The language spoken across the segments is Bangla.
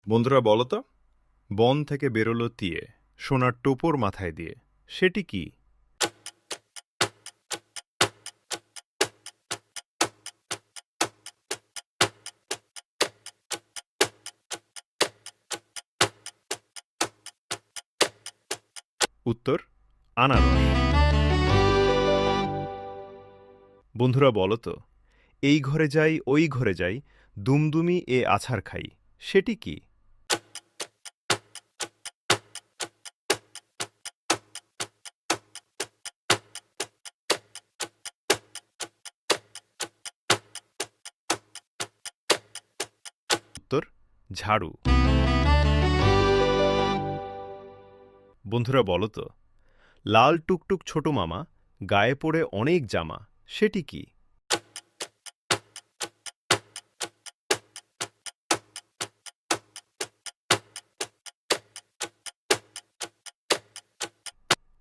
বন্ধুরা বলো তো, বন থেকে বেরোলো তিয়ে সোনার টোপর মাথায় দিয়ে, সেটি কি? উত্তর আনারস। বন্ধুরা বলো তো, এই ঘরে যাই ওই ঘরে যাই, দুমদুমি এ আছাড় খাই, সেটি কি? উত্তর ঝাড়ু। বন্ধুরা বলো তো, লাল টুকটুক ছোট মামা, গায়ে পড়ে অনেক জামা, সেটি কি?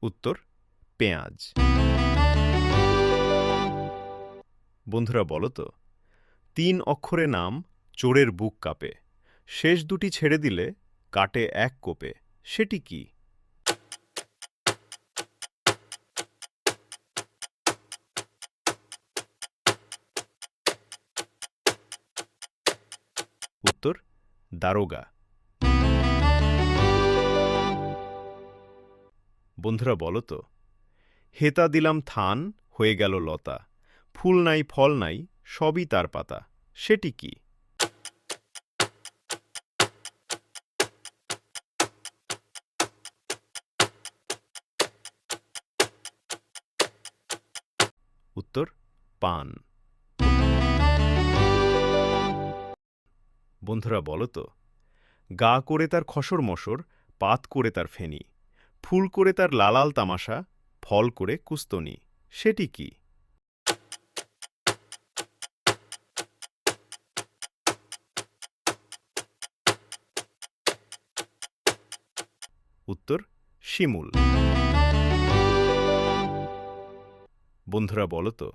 উত্তর পেঁয়াজ। বন্ধুরা বলো তো, তিন অক্ষরে নাম, চোরের বুক কাঁপে, শেষ দুটি ছেড়ে দিলে কাটে এক কোপে, সেটি কি? উত্তর দারোগা। বন্ধুরা বলো তো, হেতা দিলাম থান, হয়ে গেল লতা, ফুল নাই ফল নাই, সবই তার পাতা, সেটি কি? উত্তর পান। বন্ধুরা বলো তো, গা করে তার খসর মসর, পাত করে তার ফেনি, ফুল করে তার লালাল তামাশা, ফল করে কুস্তনি, সেটি কি? উত্তর শিমুল। বন্ধুরা বলো তো,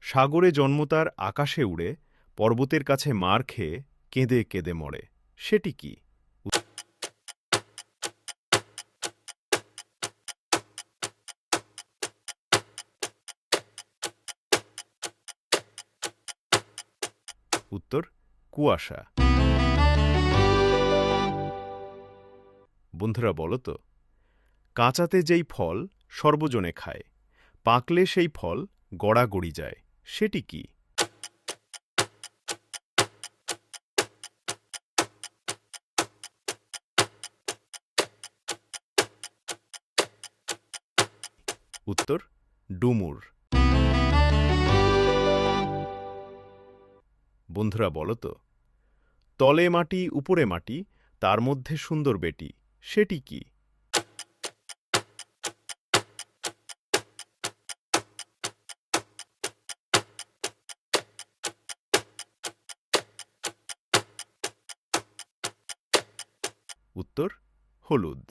সাগরে জন্ম তার আকাশে উড়ে, পর্বতের কাছে মার খেয়ে কেঁদে কেঁদে মরে, সেটি কি? উত্তর কুয়াশা। বন্ধুরা বলো তো, কাঁচাতে যেই ফল সর্বজনে খায়, পাকলে সেই ফল গড়াগড়ি যায়, সেটি কি? উত্তর ডুমুর। বন্ধুরা বলো তো, তলে মাটি উপরে মাটি, তার মধ্যে সুন্দর বেটি, সেটি কি? উত্তর হলুদ।